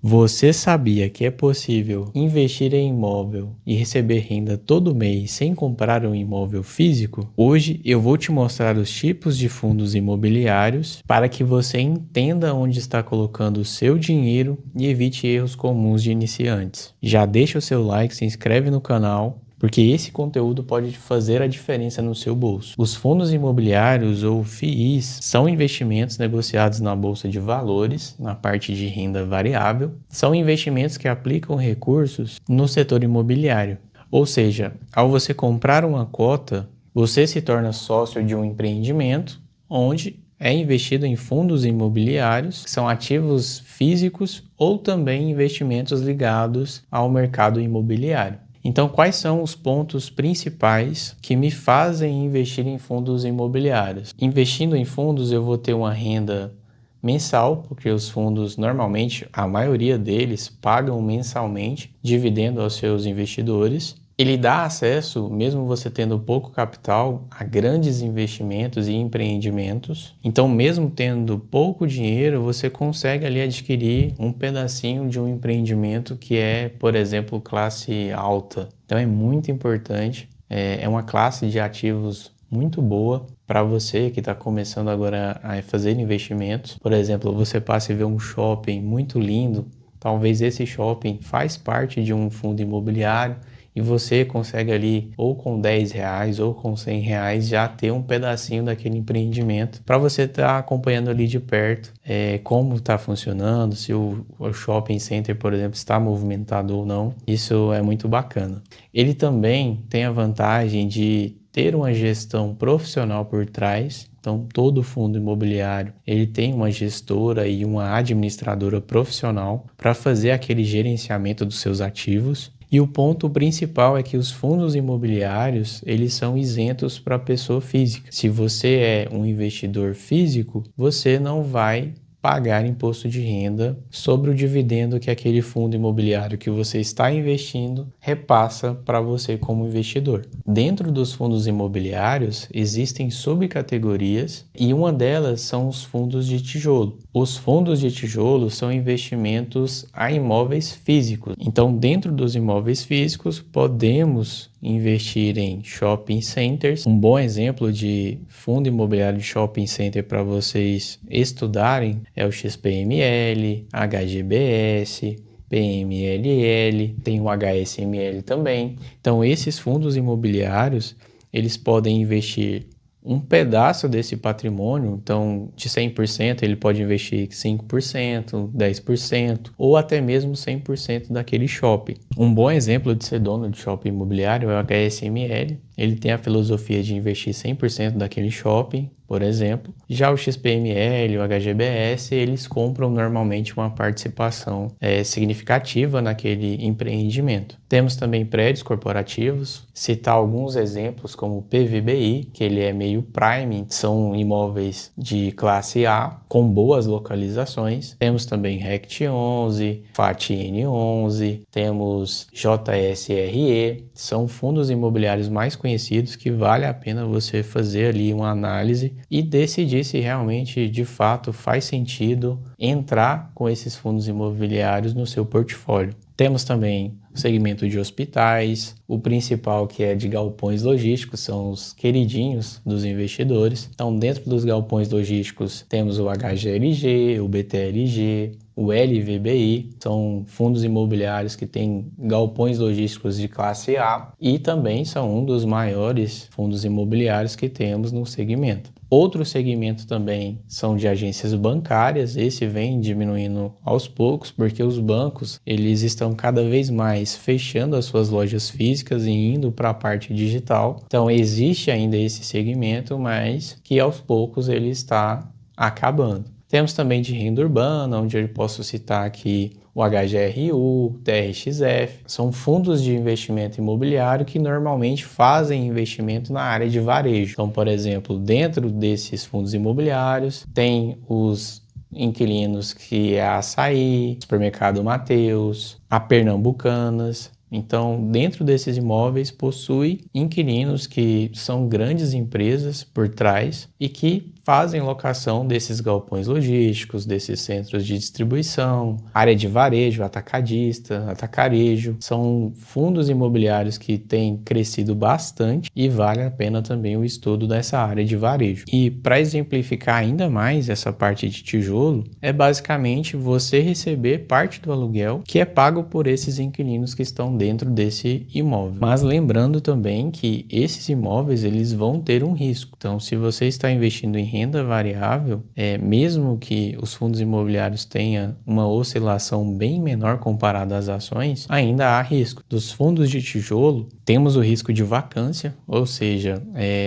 Você sabia que é possível investir em imóvel e receber renda todo mês sem comprar um imóvel físico? Hoje eu vou te mostrar os tipos de fundos imobiliários para que você entenda onde está colocando o seu dinheiro e evite erros comuns de iniciantes. Já deixa o seu like, se inscreve no canal, porque esse conteúdo pode fazer a diferença no seu bolso. Os fundos imobiliários ou FIIs são investimentos negociados na Bolsa de Valores, na parte de renda variável. São investimentos que aplicam recursos no setor imobiliário. Ou seja, ao você comprar uma cota, você se torna sócio de um empreendimento onde é investido em fundos imobiliários, que são ativos físicos ou também investimentos ligados ao mercado imobiliário. Então, quais são os pontos principais que me fazem investir em fundos imobiliários? Investindo em fundos, eu vou ter uma renda mensal, porque os fundos, normalmente, a maioria deles pagam mensalmente, dividendo aos seus investidores. Ele dá acesso, mesmo você tendo pouco capital, a grandes investimentos e empreendimentos. Então, mesmo tendo pouco dinheiro, você consegue ali adquirir um pedacinho de um empreendimento que é, por exemplo, classe alta. Então, é muito importante. É uma classe de ativos muito boa para você que está começando agora a fazer investimentos. Por exemplo, você passa e vê um shopping muito lindo. Talvez esse shopping faz parte de um fundo imobiliário e você consegue ali, ou com R$ 10 ou com R$ 100, já ter um pedacinho daquele empreendimento para você estar acompanhando ali de perto como está funcionando, se o shopping center, por exemplo, está movimentado ou não. Isso é muito bacana. Ele também tem a vantagem de ter uma gestão profissional por trás. Então, todo fundo imobiliário, ele tem uma gestora e uma administradora profissional para fazer aquele gerenciamento dos seus ativos. E o ponto principal é que os fundos imobiliários, eles são isentos para a pessoa física. Se você é um investidor físico, você não vai pagar imposto de renda sobre o dividendo que aquele fundo imobiliário que você está investindo repassa para você como investidor. Dentro dos fundos imobiliários existem subcategorias e uma delas são os fundos de tijolo. Os fundos de tijolo são investimentos a imóveis físicos. Então, dentro dos imóveis físicos, podemos investir em shopping centers. Um bom exemplo de fundo imobiliário de shopping center para vocês estudarem é o XPML, HGBS, PMLL, tem o HSML também. Então, esses fundos imobiliários, eles podem investir um pedaço desse patrimônio. Então, de 100%, ele pode investir 5%, 10% ou até mesmo 100% daquele shopping. Um bom exemplo de ser dono de shopping imobiliário é o HSML. Ele tem a filosofia de investir 100% daquele shopping, por exemplo. Já o XPML, o HGBS, eles compram normalmente uma participação significativa naquele empreendimento. Temos também prédios corporativos, citar alguns exemplos como o PVBI, que ele é meio prime, são imóveis de classe A, com boas localizações. Temos também RECT 11, FATN 11, temos JSRE, são fundos imobiliários mais conhecidos que vale a pena você fazer ali uma análise e decidir se realmente, de fato, faz sentido entrar com esses fundos imobiliários no seu portfólio. Temos também o segmento de hospitais, o principal que é de galpões logísticos, são os queridinhos dos investidores. Então, dentro dos galpões logísticos, temos o HGLG, o BTLG, o LVBI, são fundos imobiliários que têm galpões logísticos de classe A e também são um dos maiores fundos imobiliários que temos no segmento. Outro segmento também são de agências bancárias, esse vem diminuindo aos poucos, porque os bancos eles estão cada vez mais fechando as suas lojas físicas e indo para a parte digital. Então existe ainda esse segmento, mas que aos poucos ele está acabando. Temos também de renda urbana, onde eu posso citar aqui o HGRU, TRXF, são fundos de investimento imobiliário que normalmente fazem investimento na área de varejo. Então, por exemplo, dentro desses fundos imobiliários, tem os inquilinos que é a Açaí, Supermercado Mateus, a Pernambucanas. Então, dentro desses imóveis, possui inquilinos que são grandes empresas por trás e que fazem locação desses galpões logísticos, desses centros de distribuição, área de varejo, atacadista, atacarejo. São fundos imobiliários que têm crescido bastante e vale a pena também o estudo dessa área de varejo. E para exemplificar ainda mais essa parte de tijolo, é basicamente você receber parte do aluguel que é pago por esses inquilinos que estão dentro desse imóvel. Mas lembrando também que esses imóveis eles vão ter um risco. Então, se você está investindo em renda variável, mesmo que os fundos imobiliários tenham uma oscilação bem menor comparada às ações, ainda há risco. Dos fundos de tijolo, temos o risco de vacância, ou seja,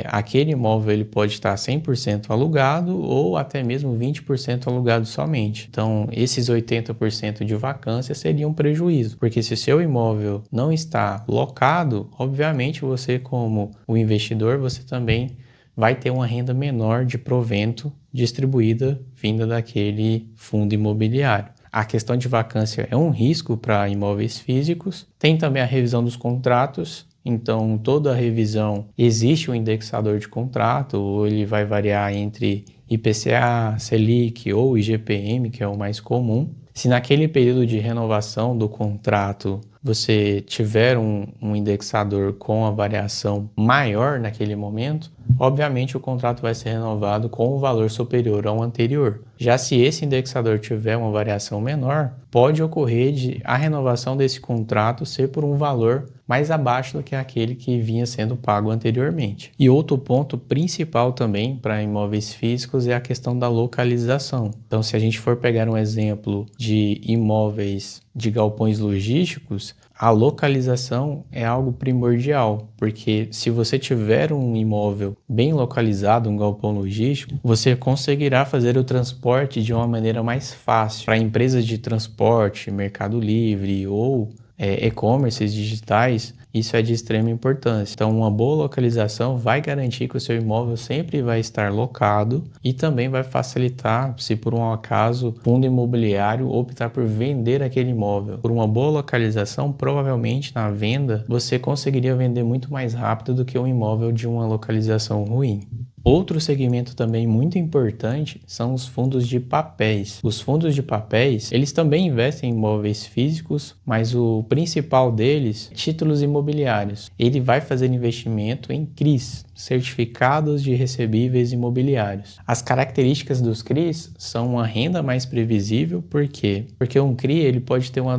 aquele imóvel ele pode estar 100% alugado ou até mesmo 20% alugado somente. Então, esses 80% de vacância seria um prejuízo, porque se o seu imóvel não está locado, obviamente você como o investidor, você também vai ter uma renda menor de provento distribuída vinda daquele fundo imobiliário. A questão de vacância é um risco para imóveis físicos. Tem também a revisão dos contratos. Então, toda revisão existe um indexador de contrato, ou ele vai variar entre IPCA, Selic ou IGPM, que é o mais comum. Se naquele período de renovação do contrato você tiver um indexador com a variação maior naquele momento, obviamente o contrato vai ser renovado com um valor superior ao anterior. Já se esse indexador tiver uma variação menor, pode ocorrer de a renovação desse contrato ser por um valor mais abaixo do que aquele que vinha sendo pago anteriormente. E outro ponto principal também para imóveis físicos é a questão da localização. Então, se a gente for pegar um exemplo de imóveis de galpões logísticos, a localização é algo primordial, porque se você tiver um imóvel bem localizado, um galpão logístico, você conseguirá fazer o transporte de uma maneira mais fácil para empresas de transporte, Mercado Livre ou e-commerces digitais. Isso é de extrema importância. Então, uma boa localização vai garantir que o seu imóvel sempre vai estar locado e também vai facilitar, se por um acaso o fundo imobiliário optar por vender aquele imóvel. Por uma boa localização, provavelmente na venda, você conseguiria vender muito mais rápido do que um imóvel de uma localização ruim. Outro segmento também muito importante são os fundos de papéis. Os fundos de papéis, eles também investem em imóveis físicos, mas o principal deles, títulos imobiliários. Ele vai fazer investimento em CRIs, certificados de recebíveis imobiliários. As características dos CRIs são uma renda mais previsível, por quê? Porque um CRI ele pode ter uma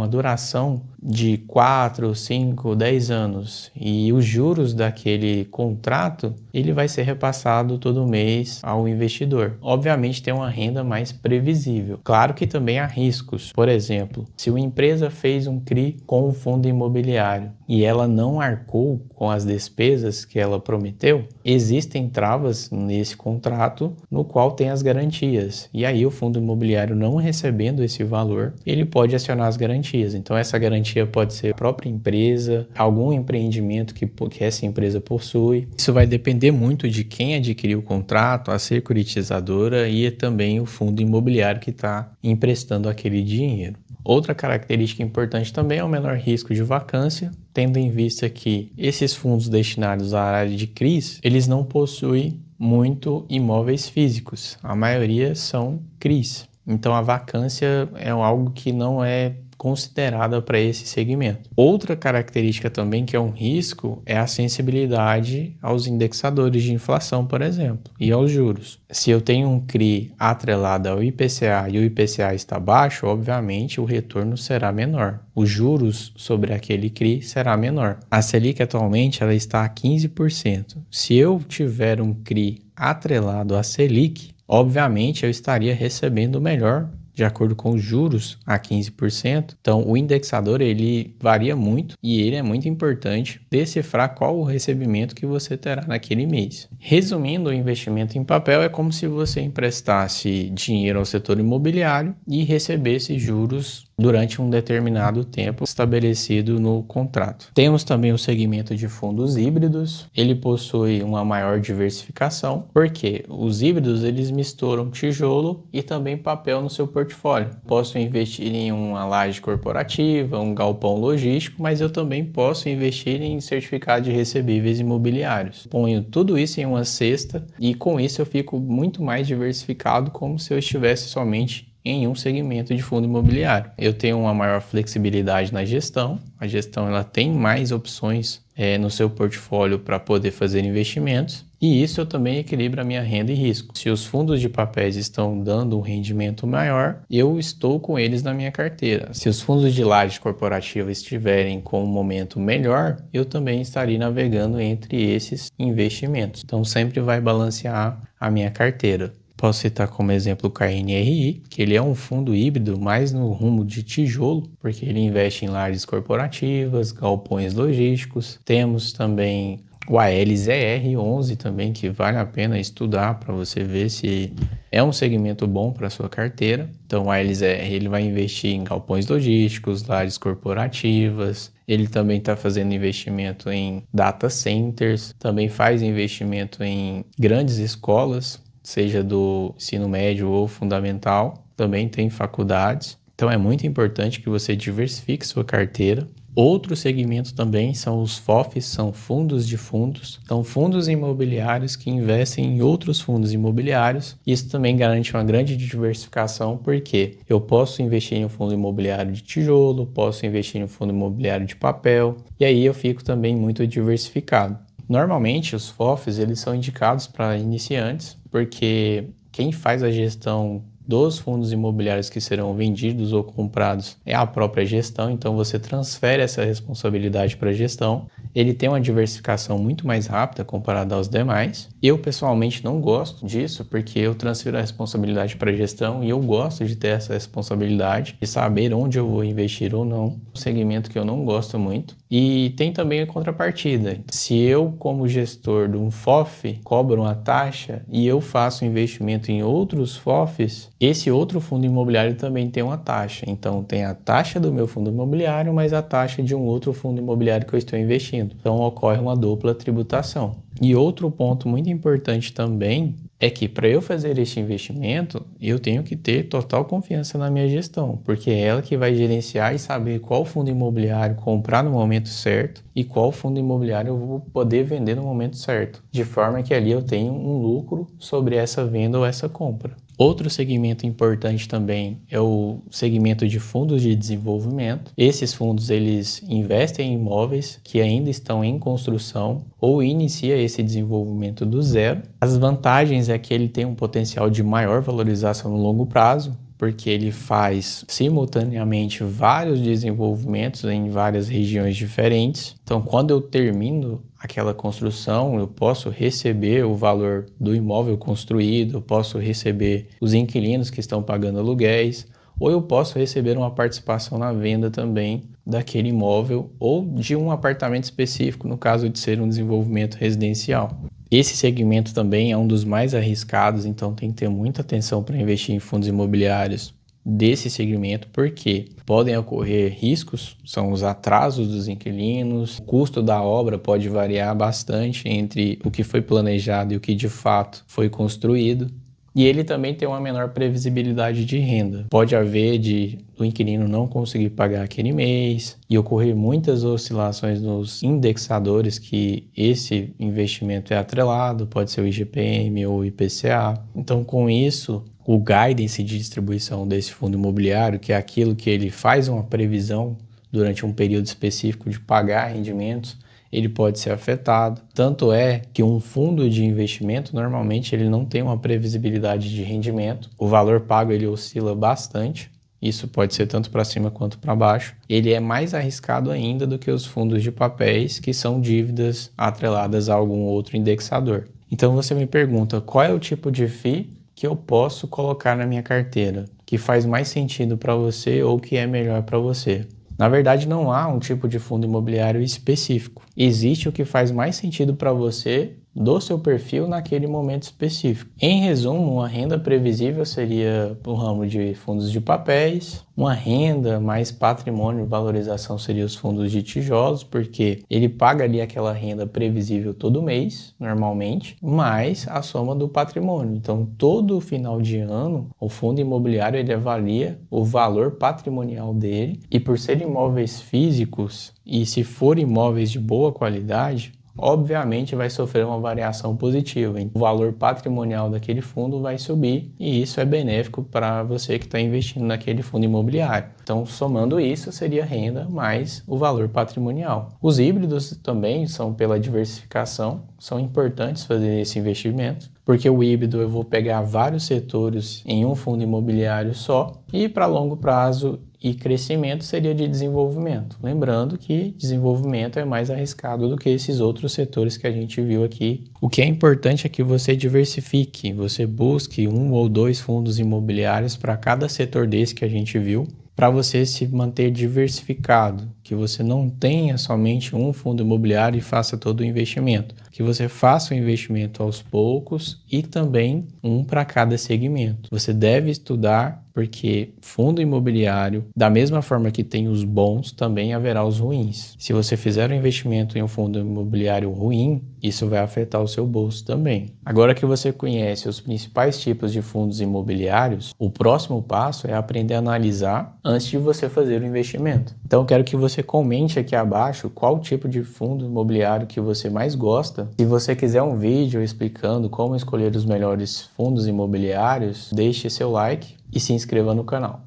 duração de 4, 5, 10 anos e os juros daquele contrato ele vai ser repassado todo mês ao investidor. Obviamente tem uma renda mais previsível. Claro que também há riscos. Por exemplo, se uma empresa fez um CRI com um fundo imobiliário e ela não arcou com as despesas que ela prometeu, existem travas nesse contrato no qual tem as garantias. E aí o fundo imobiliário não recebendo esse valor, ele pode acionar as garantias. Então essa garantia pode ser a própria empresa, algum empreendimento que essa empresa possui. Isso vai depender muito de quem adquiriu o contrato, a securitizadora e também o fundo imobiliário que está emprestando aquele dinheiro. Outra característica importante também é o menor risco de vacância, tendo em vista que esses fundos destinados à área de CRIs, eles não possuem muito imóveis físicos, a maioria são CRIs. Então a vacância é algo que não é considerada para esse segmento. Outra característica também que é um risco é a sensibilidade aos indexadores de inflação, por exemplo, e aos juros. Se eu tenho um CRI atrelado ao IPCA e o IPCA está baixo, obviamente o retorno será menor. Os juros sobre aquele CRI será menor. A Selic atualmente ela está a 15%. Se eu tiver um CRI atrelado à Selic, obviamente eu estaria recebendo melhor de acordo com os juros a 15%. Então, o indexador ele varia muito e ele é muito importante decifrar qual o recebimento que você terá naquele mês. Resumindo, o investimento em papel é como se você emprestasse dinheiro ao setor imobiliário e recebesse juros durante um determinado tempo estabelecido no contrato. Temos também o segmento de fundos híbridos. Ele possui uma maior diversificação, porque os híbridos eles misturam tijolo e também papel no seu portfólio. Posso investir em uma laje corporativa, um galpão logístico, mas eu também posso investir em certificado de recebíveis imobiliários. Ponho tudo isso em uma cesta e com isso eu fico muito mais diversificado, como se eu estivesse somente em um segmento de fundo imobiliário. Eu tenho uma maior flexibilidade na gestão. A gestão ela tem mais opções no seu portfólio para poder fazer investimentos. E isso eu também equilibro a minha renda e risco. Se os fundos de papéis estão dando um rendimento maior, eu estou com eles na minha carteira. Se os fundos de laje corporativa estiverem com um momento melhor, eu também estarei navegando entre esses investimentos. Então sempre vai balancear a minha carteira. Posso citar como exemplo o KNRI, que ele é um fundo híbrido mais no rumo de tijolo, porque ele investe em lajes corporativas, galpões logísticos. Temos também o ALZR11 também, que vale a pena estudar para você ver se é um segmento bom para a sua carteira. Então o ALZR ele vai investir em galpões logísticos, lajes corporativas. Ele também está fazendo investimento em data centers, também faz investimento em grandes escolas, seja do ensino médio ou fundamental, também tem faculdades. Então é muito importante que você diversifique sua carteira. Outro segmento também são os FOFs, são fundos de fundos. São fundos imobiliários que investem em outros fundos imobiliários. Isso também garante uma grande diversificação, porque eu posso investir em um fundo imobiliário de tijolo, posso investir em um fundo imobiliário de papel, e aí eu fico também muito diversificado. Normalmente os FOFs eles são indicados para iniciantes, porque quem faz a gestão dos fundos imobiliários que serão vendidos ou comprados é a própria gestão, então você transfere essa responsabilidade para a gestão. Ele tem uma diversificação muito mais rápida comparada aos demais. Eu pessoalmente não gosto disso, porque eu transfiro a responsabilidade para a gestão e eu gosto de ter essa responsabilidade de saber onde eu vou investir ou não. Um segmento que eu não gosto muito. E tem também a contrapartida. Se eu, como gestor de um FOF, cobro uma taxa e eu faço investimento em outros FOFs, esse outro fundo imobiliário também tem uma taxa. Então, tem a taxa do meu fundo imobiliário, mais a taxa de um outro fundo imobiliário que eu estou investindo. Então, ocorre uma dupla tributação. E outro ponto muito importante também é que para eu fazer este investimento, eu tenho que ter total confiança na minha gestão, porque é ela que vai gerenciar e saber qual fundo imobiliário comprar no momento certo e qual fundo imobiliário eu vou poder vender no momento certo, de forma que ali eu tenho um lucro sobre essa venda ou essa compra. Outro segmento importante também é o segmento de fundos de desenvolvimento. Esses fundos eles investem em imóveis que ainda estão em construção ou inicia esse desenvolvimento do zero. As vantagens é que ele tem um potencial de maior valorização no longo prazo, porque ele faz simultaneamente vários desenvolvimentos em várias regiões diferentes. Então, quando eu termino aquela construção, eu posso receber o valor do imóvel construído, eu posso receber os inquilinos que estão pagando aluguéis, ou eu posso receber uma participação na venda também daquele imóvel ou de um apartamento específico, no caso de ser um desenvolvimento residencial. Esse segmento também é um dos mais arriscados, então tem que ter muita atenção para investir em fundos imobiliários desse segmento, porque podem ocorrer riscos, são os atrasos dos inquilinos, o custo da obra pode variar bastante entre o que foi planejado e o que de fato foi construído. E ele também tem uma menor previsibilidade de renda. Pode haver do inquilino não conseguir pagar aquele mês e ocorrer muitas oscilações nos indexadores que esse investimento é atrelado, pode ser o IGPM ou o IPCA. Então, com isso, o guidance de distribuição desse fundo imobiliário, que é aquilo que ele faz uma previsão durante um período específico de pagar rendimentos, ele pode ser afetado. Tanto é que um fundo de investimento, normalmente, ele não tem uma previsibilidade de rendimento. O valor pago, ele oscila bastante. Isso pode ser tanto para cima quanto para baixo. Ele é mais arriscado ainda do que os fundos de papéis, que são dívidas atreladas a algum outro indexador. Então, você me pergunta, qual é o tipo de FII que eu posso colocar na minha carteira, que faz mais sentido para você ou que é melhor para você? Na verdade, não há um tipo de fundo imobiliário específico. Existe o que faz mais sentido para você do seu perfil naquele momento específico. Em resumo, uma renda previsível seria o ramo de fundos de papéis, uma renda mais patrimônio e valorização seria os fundos de tijolos, porque ele paga ali aquela renda previsível todo mês, normalmente, mais a soma do patrimônio. Então, todo final de ano, o fundo imobiliário ele avalia o valor patrimonial dele e por ser imóveis físicos e se for imóveis de boa qualidade, obviamente vai sofrer uma variação positiva. O valor patrimonial daquele fundo vai subir e isso é benéfico para você que está investindo naquele fundo imobiliário. Então, somando isso, seria renda mais o valor patrimonial. Os híbridos também são pela diversificação, são importantes fazer esse investimento, porque o híbrido eu vou pegar vários setores em um fundo imobiliário só e para longo prazo e crescimento seria de desenvolvimento. Lembrando que desenvolvimento é mais arriscado do que esses outros setores que a gente viu aqui. O que é importante é que você diversifique, você busque um ou dois fundos imobiliários para cada setor desse que a gente viu, para você se manter diversificado, que você não tenha somente um fundo imobiliário e faça todo o investimento, que você faça o investimento aos poucos e também um para cada segmento. Você deve estudar, porque fundo imobiliário, da mesma forma que tem os bons, também haverá os ruins. Se você fizer um investimento em um fundo imobiliário ruim, isso vai afetar o seu bolso também. Agora que você conhece os principais tipos de fundos imobiliários, o próximo passo é aprender a analisar antes de você fazer o investimento. Então, eu quero que você comente aqui abaixo qual tipo de fundo imobiliário que você mais gosta. Se você quiser um vídeo explicando como escolher os melhores fundos imobiliários, deixe seu like e se inscreva no canal.